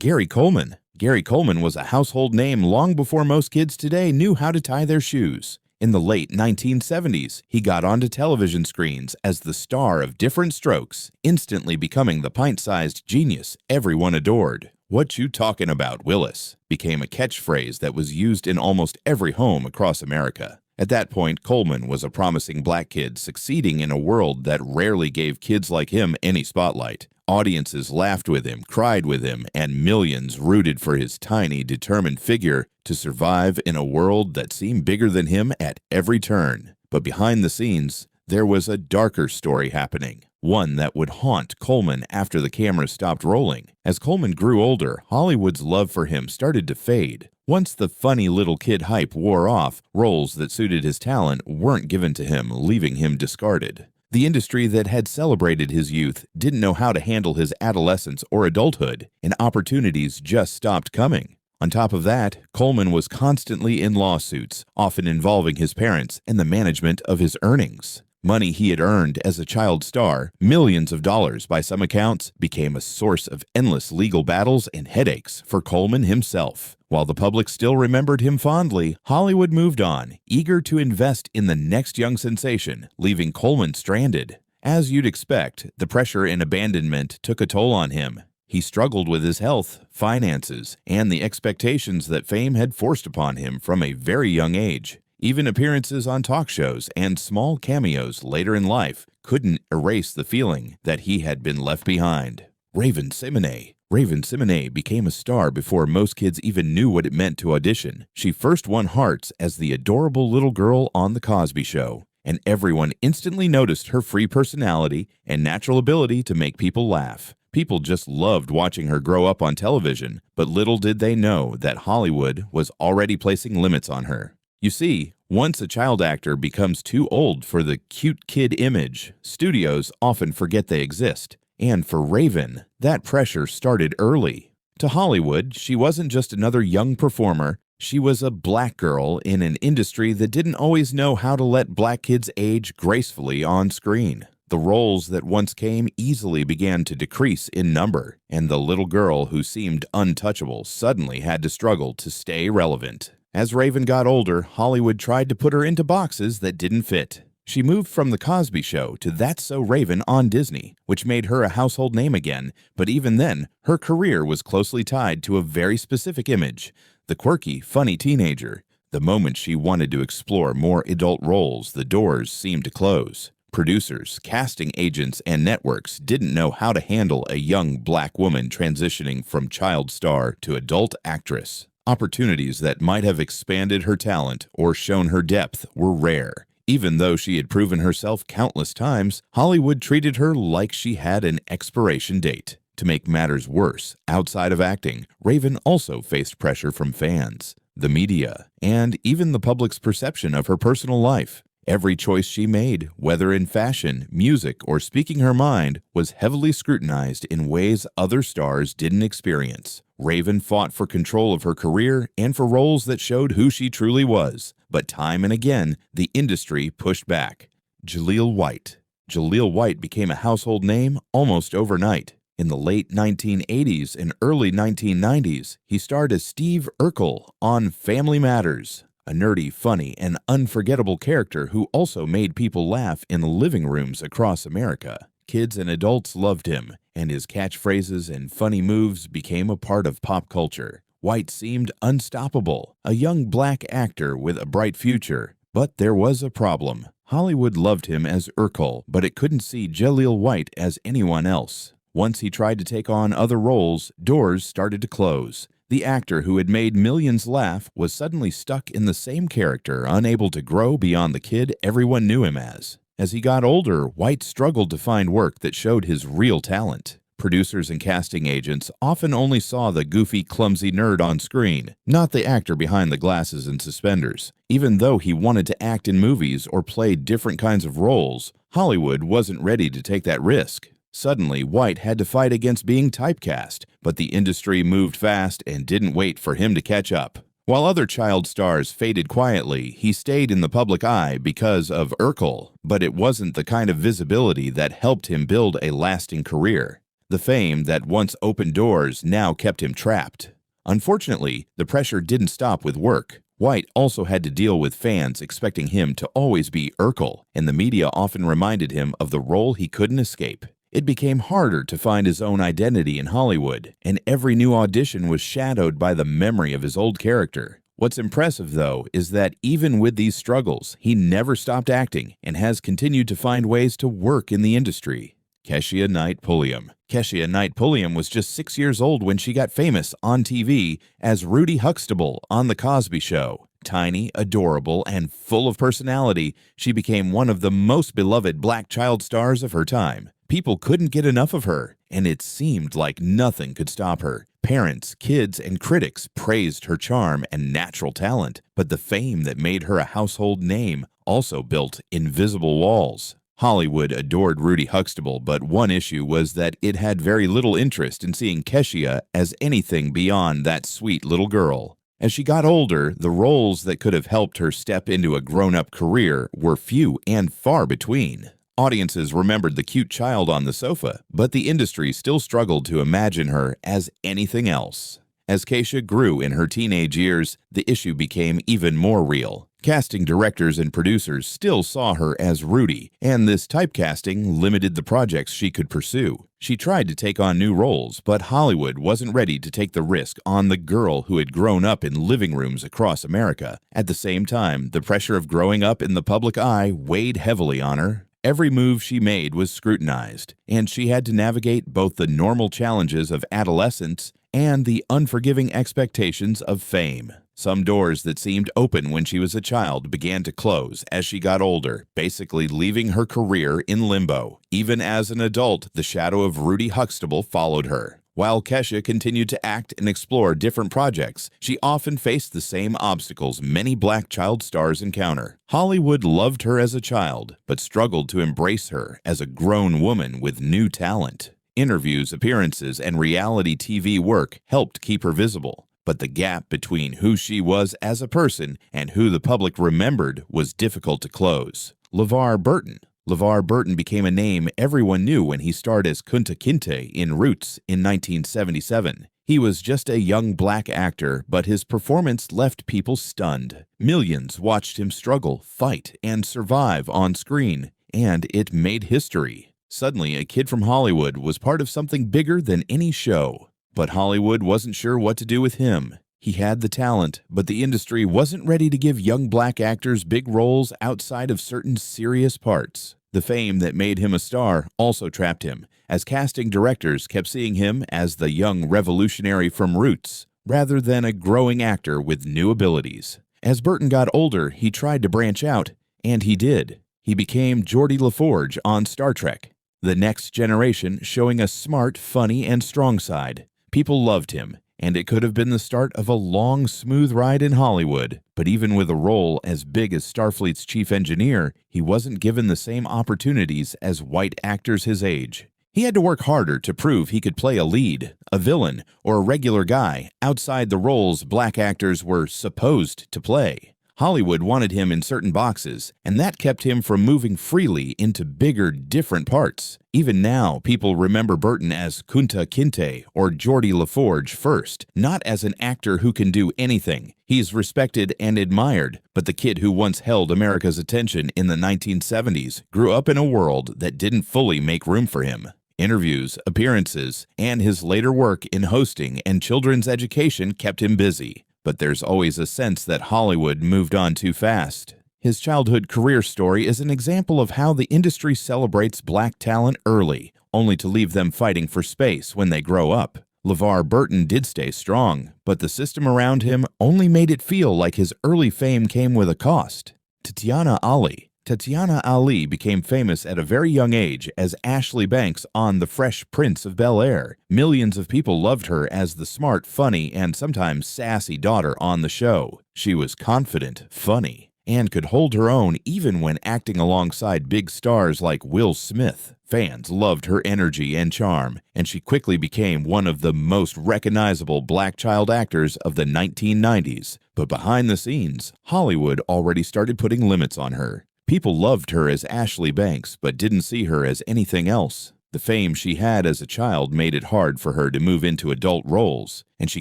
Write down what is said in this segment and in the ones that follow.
Gary Coleman. Gary Coleman was a household name long before most kids today knew how to tie their shoes. In the late 1970s, he got onto television screens as the star of Diff'rent Strokes, instantly becoming the pint-sized genius everyone adored. "What you talking about, Willis?" became a catchphrase that was used in almost every home across America. At that point, Coleman was a promising black kid succeeding in a world that rarely gave kids like him any spotlight. Audiences laughed with him, cried with him, and millions rooted for his tiny, determined figure to survive in a world that seemed bigger than him at every turn. But behind the scenes, there was a darker story happening, one that would haunt Coleman after the camera stopped rolling. As Coleman grew older, Hollywood's love for him started to fade. Once the funny little kid hype wore off, roles that suited his talent weren't given to him, leaving him discarded. The industry that had celebrated his youth didn't know how to handle his adolescence or adulthood, and opportunities just stopped coming. On top of that, Coleman was constantly in lawsuits, often involving his parents and the management of his earnings. Money he had earned as a child star, millions of dollars by some accounts, became a source of endless legal battles and headaches for Coleman himself. While the public still remembered him fondly, Hollywood moved on, eager to invest in the next young sensation, leaving Coleman stranded. As you'd expect, the pressure and abandonment took a toll on him. He struggled with his health, finances, and the expectations that fame had forced upon him from a very young age. Even appearances on talk shows and small cameos later in life couldn't erase the feeling that he had been left behind. Raven-Symoné. Raven-Symoné became a star before most kids even knew what it meant to audition. She first won hearts as the adorable little girl on The Cosby Show, and everyone instantly noticed her free personality and natural ability to make people laugh. People just loved watching her grow up on television, but little did they know that Hollywood was already placing limits on her. You see, once a child actor becomes too old for the cute kid image, studios often forget they exist. And for Raven, that pressure started early. To Hollywood, she wasn't just another young performer, she was a black girl in an industry that didn't always know how to let black kids age gracefully on screen. The roles that once came easily began to decrease in number, and the little girl who seemed untouchable suddenly had to struggle to stay relevant. As Raven got older, Hollywood tried to put her into boxes that didn't fit. She moved from The Cosby Show to That's So Raven on Disney, which made her a household name again, but even then, her career was closely tied to a very specific image, the quirky, funny teenager. The moment she wanted to explore more adult roles, the doors seemed to close. Producers, casting agents, and networks didn't know how to handle a young black woman transitioning from child star to adult actress. Opportunities that might have expanded her talent or shown her depth were rare. Even though she had proven herself countless times, Hollywood treated her like she had an expiration date. To make matters worse, outside of acting, Raven also faced pressure from fans, the media, and even the public's perception of her personal life. Every choice she made, whether in fashion, music, or speaking her mind, was heavily scrutinized in ways other stars didn't experience. Raven fought for control of her career and for roles that showed who she truly was. But time and again, the industry pushed back. Jaleel White. Jaleel White became a household name almost overnight. In the late 1980s and early 1990s, he starred as Steve Urkel on Family Matters, a nerdy, funny, and unforgettable character who also made people laugh in living rooms across America. Kids and adults loved him, and his catchphrases and funny moves became a part of pop culture. White seemed unstoppable, a young black actor with a bright future. But there was a problem. Hollywood loved him as Urkel, but it couldn't see Jaleel White as anyone else. Once he tried to take on other roles, doors started to close. The actor who had made millions laugh was suddenly stuck in the same character, unable to grow beyond the kid everyone knew him as. As he got older, White struggled to find work that showed his real talent. Producers and casting agents often only saw the goofy, clumsy nerd on screen, not the actor behind the glasses and suspenders. Even though he wanted to act in movies or play different kinds of roles, Hollywood wasn't ready to take that risk. Suddenly, White had to fight against being typecast, but the industry moved fast and didn't wait for him to catch up. While other child stars faded quietly, he stayed in the public eye because of Urkel, but it wasn't the kind of visibility that helped him build a lasting career. The fame that once opened doors now kept him trapped. Unfortunately, the pressure didn't stop with work. White also had to deal with fans expecting him to always be Urkel, and the media often reminded him of the role he couldn't escape. It became harder to find his own identity in Hollywood, and every new audition was shadowed by the memory of his old character. What's impressive, though, is that even with these struggles, he never stopped acting and has continued to find ways to work in the industry. Keshia Knight Pulliam. Keshia Knight Pulliam was just 6 years old when she got famous on TV as Rudy Huxtable on The Cosby Show. Tiny, adorable, and full of personality, she became one of the most beloved black child stars of her time. People couldn't get enough of her, and it seemed like nothing could stop her. Parents, kids, and critics praised her charm and natural talent, but the fame that made her a household name also built invisible walls. Hollywood adored Rudy Huxtable, but one issue was that it had very little interest in seeing Keshia as anything beyond that sweet little girl. As she got older, the roles that could have helped her step into a grown-up career were few and far between. Audiences remembered the cute child on the sofa, but the industry still struggled to imagine her as anything else. As Keshia grew in her teenage years, the issue became even more real. Casting directors and producers still saw her as Rudy, and this typecasting limited the projects she could pursue. She tried to take on new roles, but Hollywood wasn't ready to take the risk on the girl who had grown up in living rooms across America. At the same time, the pressure of growing up in the public eye weighed heavily on her. Every move she made was scrutinized, and she had to navigate both the normal challenges of adolescence and the unforgiving expectations of fame. Some doors that seemed open when she was a child began to close as she got older, basically leaving her career in limbo. Even as an adult, the shadow of Rudy Huxtable followed her. While Keshia continued to act and explore different projects, she often faced the same obstacles many black child stars encounter. Hollywood loved her as a child, but struggled to embrace her as a grown woman with new talent. Interviews, appearances, and reality TV work helped keep her visible. But the gap between who she was as a person and who the public remembered was difficult to close. LeVar Burton. LeVar Burton became a name everyone knew when he starred as Kunta Kinte in Roots in 1977. He was just a young black actor, but his performance left people stunned. Millions watched him struggle, fight, and survive on screen, and it made history. Suddenly, a kid from Hollywood was part of something bigger than any show. But Hollywood wasn't sure what to do with him. He had the talent, but the industry wasn't ready to give young black actors big roles outside of certain serious parts. The fame that made him a star also trapped him, as casting directors kept seeing him as the young revolutionary from Roots, rather than a growing actor with new abilities. As Burton got older, he tried to branch out, and he did. He became Geordi LaForge on Star Trek, The Next Generation, showing a smart, funny, and strong side. People loved him, and it could have been the start of a long, smooth ride in Hollywood. But even with a role as big as Starfleet's chief engineer, he wasn't given the same opportunities as white actors his age. He had to work harder to prove he could play a lead, a villain, or a regular guy outside the roles black actors were supposed to play. Hollywood wanted him in certain boxes, and that kept him from moving freely into bigger, different parts. Even now, people remember Burton as Kunta Kinte or Geordi LaForge first, not as an actor who can do anything. He's respected and admired, but the kid who once held America's attention in the 1970s grew up in a world that didn't fully make room for him. Interviews, appearances, and his later work in hosting and children's education kept him busy. But there's always a sense that Hollywood moved on too fast. His childhood career story is an example of how the industry celebrates black talent early, only to leave them fighting for space when they grow up. LeVar Burton did stay strong, but the system around him only made it feel like his early fame came with a cost. Tatyana Ali. Tatyana Ali became famous at a very young age as Ashley Banks on The Fresh Prince of Bel-Air. Millions of people loved her as the smart, funny, and sometimes sassy daughter on the show. She was confident, funny, and could hold her own even when acting alongside big stars like Will Smith. Fans loved her energy and charm, and she quickly became one of the most recognizable black child actors of the 1990s. But behind the scenes, Hollywood already started putting limits on her. People loved her as Ashley Banks, but didn't see her as anything else. The fame she had as a child made it hard for her to move into adult roles, and she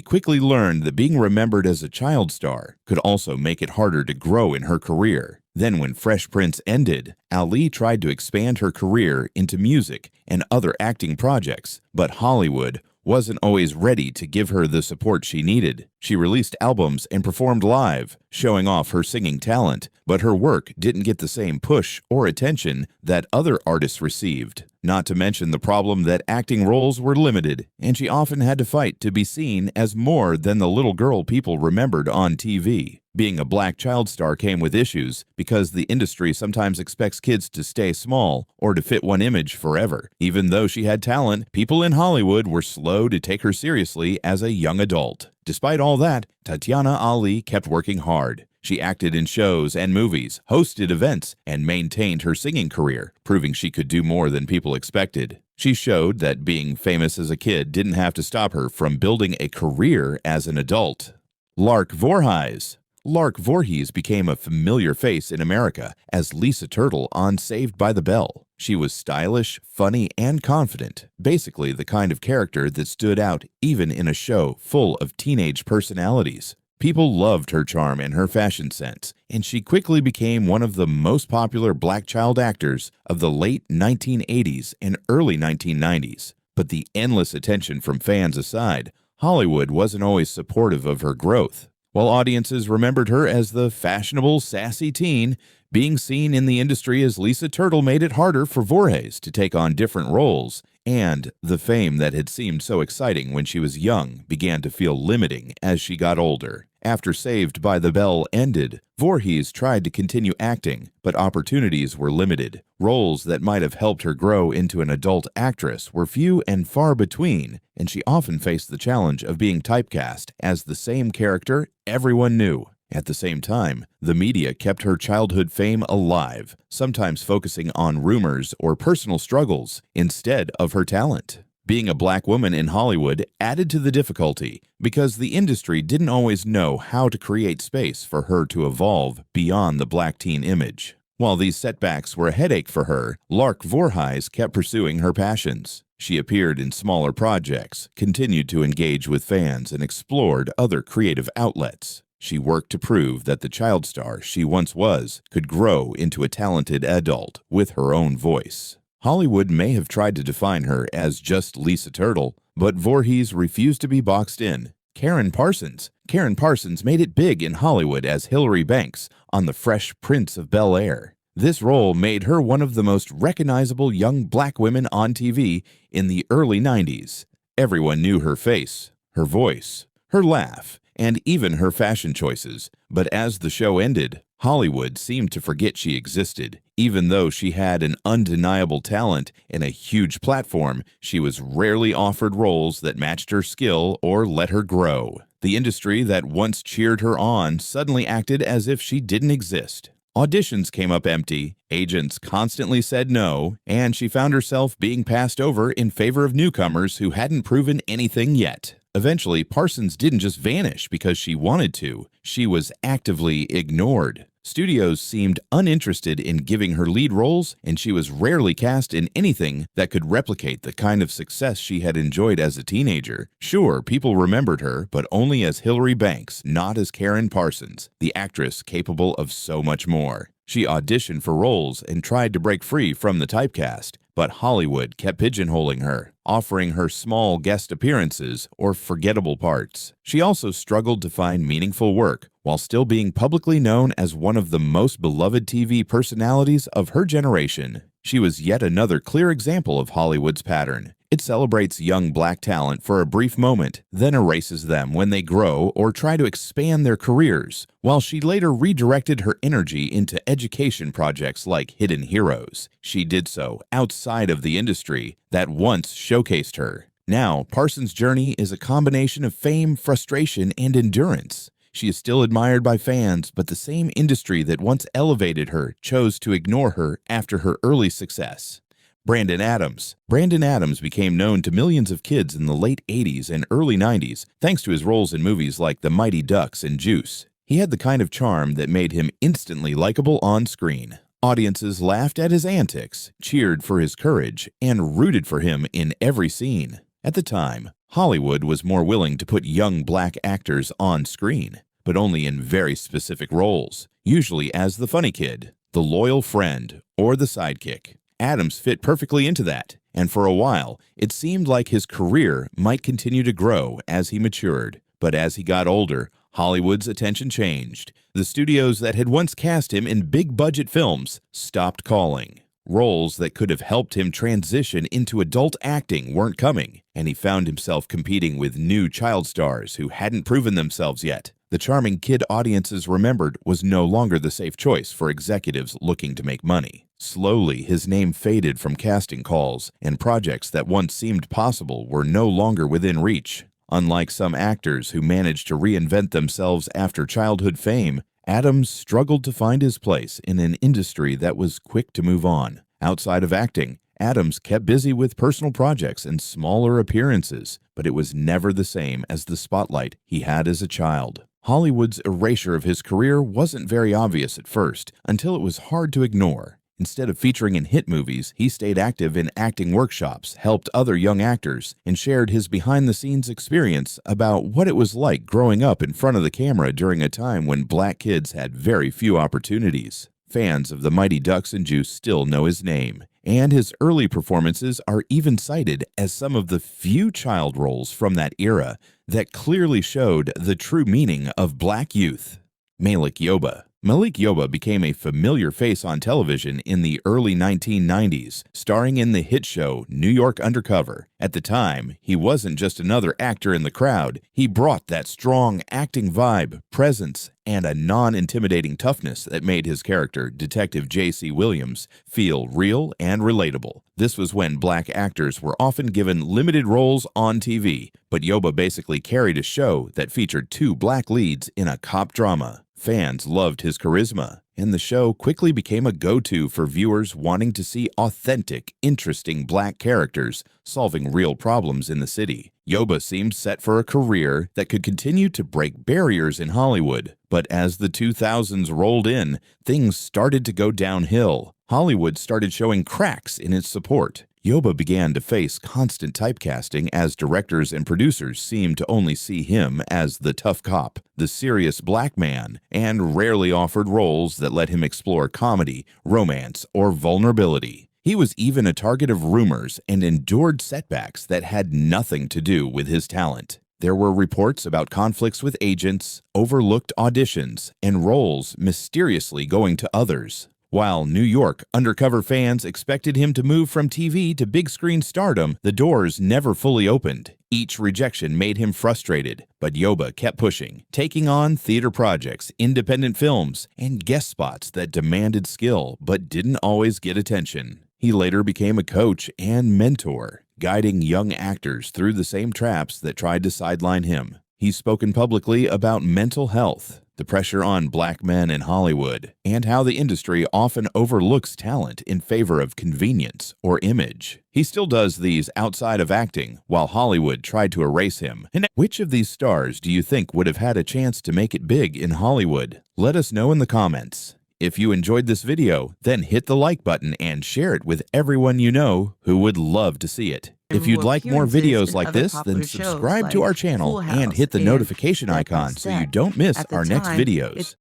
quickly learned that being remembered as a child star could also make it harder to grow in her career. Then when Fresh Prince ended, Ali tried to expand her career into music and other acting projects, but Hollywood wasn't always ready to give her the support she needed. She released albums and performed live, showing off her singing talent, but her work didn't get the same push or attention that other artists received. Not to mention the problem that acting roles were limited, and she often had to fight to be seen as more than the little girl people remembered on TV. Being a black child star came with issues because the industry sometimes expects kids to stay small or to fit one image forever. Even though she had talent, people in Hollywood were slow to take her seriously as a young adult. Despite all that, Tatyana Ali kept working hard. She acted in shows and movies, hosted events, and maintained her singing career, proving she could do more than people expected. She showed that being famous as a kid didn't have to stop her from building a career as an adult. Lark Voorhies. Lark Voorhies became a familiar face in America as Lisa Turtle on Saved by the Bell. She was stylish, funny, and confident, basically the kind of character that stood out even in a show full of teenage personalities. People loved her charm and her fashion sense, and she quickly became one of the most popular black child actors of the late 1980s and early 1990s. But the endless attention from fans aside, Hollywood wasn't always supportive of her growth. While audiences remembered her as the fashionable, sassy teen, being seen in the industry as Lisa Turtle made it harder for Voorhies to take on different roles, and the fame that had seemed so exciting when she was young began to feel limiting as she got older. After Saved by the Bell ended, Voorhies tried to continue acting, but opportunities were limited. Roles that might have helped her grow into an adult actress were few and far between, and she often faced the challenge of being typecast as the same character everyone knew. At the same time, the media kept her childhood fame alive, sometimes focusing on rumors or personal struggles instead of her talent. Being a black woman in Hollywood added to the difficulty because the industry didn't always know how to create space for her to evolve beyond the black teen image. While these setbacks were a headache for her, Lark Voorhies kept pursuing her passions. She appeared in smaller projects, continued to engage with fans, and explored other creative outlets. She worked to prove that the child star she once was could grow into a talented adult with her own voice. Hollywood may have tried to define her as just Lisa Turtle, but Voorhies refused to be boxed in. Karyn Parsons made it big in Hollywood as Hilary Banks on The Fresh Prince of Bel-Air. This role made her one of the most recognizable young black women on TV in the early 90s. Everyone knew her face, her voice, her laugh, and even her fashion choices. But as the show ended, Hollywood seemed to forget she existed. Even though she had an undeniable talent and a huge platform, she was rarely offered roles that matched her skill or let her grow. The industry that once cheered her on suddenly acted as if she didn't exist. Auditions came up empty, agents constantly said no, and she found herself being passed over in favor of newcomers who hadn't proven anything yet. Eventually, Parsons didn't just vanish because she wanted to. She was actively ignored. Studios seemed uninterested in giving her lead roles, and she was rarely cast in anything that could replicate the kind of success she had enjoyed as a teenager. Sure, people remembered her, but only as Hilary Banks, not as Karyn Parsons, the actress capable of so much more. She auditioned for roles and tried to break free from the typecast, but Hollywood kept pigeonholing her, offering her small guest appearances or forgettable parts. She also struggled to find meaningful work while still being publicly known as one of the most beloved TV personalities of her generation. She was yet another clear example of Hollywood's pattern. It celebrates young black talent for a brief moment, then erases them when they grow or try to expand their careers. While she later redirected her energy into education projects like Hidden Heroes, she did so outside of the industry that once showcased her. Now, Parsons' journey is a combination of fame, frustration, and endurance. She is still admired by fans, but the same industry that once elevated her chose to ignore her after her early success. Brandon Adams. Brandon Adams became known to millions of kids in the late 80s and early 90s thanks to his roles in movies like The Mighty Ducks and Juice. He had the kind of charm that made him instantly likable on screen. Audiences laughed at his antics, cheered for his courage, and rooted for him in every scene. At the time, Hollywood was more willing to put young black actors on screen, but only in very specific roles, usually as the funny kid, the loyal friend, or the sidekick. Adams fit perfectly into that, and for a while, it seemed like his career might continue to grow as he matured. But as he got older, Hollywood's attention changed. The studios that had once cast him in big-budget films stopped calling. Roles that could have helped him transition into adult acting weren't coming, and he found himself competing with new child stars who hadn't proven themselves yet. The charming kid audiences remembered was no longer the safe choice for executives looking to make money. Slowly, his name faded from casting calls, and projects that once seemed possible were no longer within reach. Unlike some actors who managed to reinvent themselves after childhood fame, Adams struggled to find his place in an industry that was quick to move on. Outside of acting, Adams kept busy with personal projects and smaller appearances, but it was never the same as the spotlight he had as a child. Hollywood's erasure of his career wasn't very obvious at first, until it was hard to ignore. Instead of featuring in hit movies, he stayed active in acting workshops, helped other young actors, and shared his behind-the-scenes experience about what it was like growing up in front of the camera during a time when black kids had very few opportunities. Fans of the Mighty Ducks and Juice still know his name, and his early performances are even cited as some of the few child roles from that era that clearly showed the true meaning of black youth. Malik Yoba. Malik Yoba became a familiar face on television in the early 1990s, starring in the hit show New York Undercover. At the time, he wasn't just another actor in the crowd. He brought that strong acting vibe, presence, and a non-intimidating toughness that made his character, Detective J.C. Williams, feel real and relatable. This was when black actors were often given limited roles on TV, but Yoba basically carried a show that featured two black leads in a cop drama. Fans loved his charisma, and the show quickly became a go-to for viewers wanting to see authentic, interesting black characters solving real problems in the city. Yoba seemed set for a career that could continue to break barriers in Hollywood, but as the 2000s rolled in, things started to go downhill. Hollywood started showing cracks in its support. Yoba began to face constant typecasting as directors and producers seemed to only see him as the tough cop, the serious black man, and rarely offered roles that let him explore comedy, romance, or vulnerability. He was even a target of rumors and endured setbacks that had nothing to do with his talent. There were reports about conflicts with agents, overlooked auditions, and roles mysteriously going to others. While New York Undercover fans expected him to move from TV to big-screen stardom, the doors never fully opened. Each rejection made him frustrated, but Yoba kept pushing, taking on theater projects, independent films, and guest spots that demanded skill but didn't always get attention. He later became a coach and mentor, guiding young actors through the same traps that tried to sideline him. He's spoken publicly about mental health, the pressure on black men in Hollywood, and how the industry often overlooks talent in favor of convenience or image. He still does these outside of acting, while Hollywood tried to erase him. And which of these stars do you think would have had a chance to make it big in Hollywood? Let us know in the comments. If you enjoyed this video, then hit the like button and share it with everyone you know who would love to see it. If you'd like more videos like this, then subscribe to our channel and hit the notification icon so you don't miss our next videos.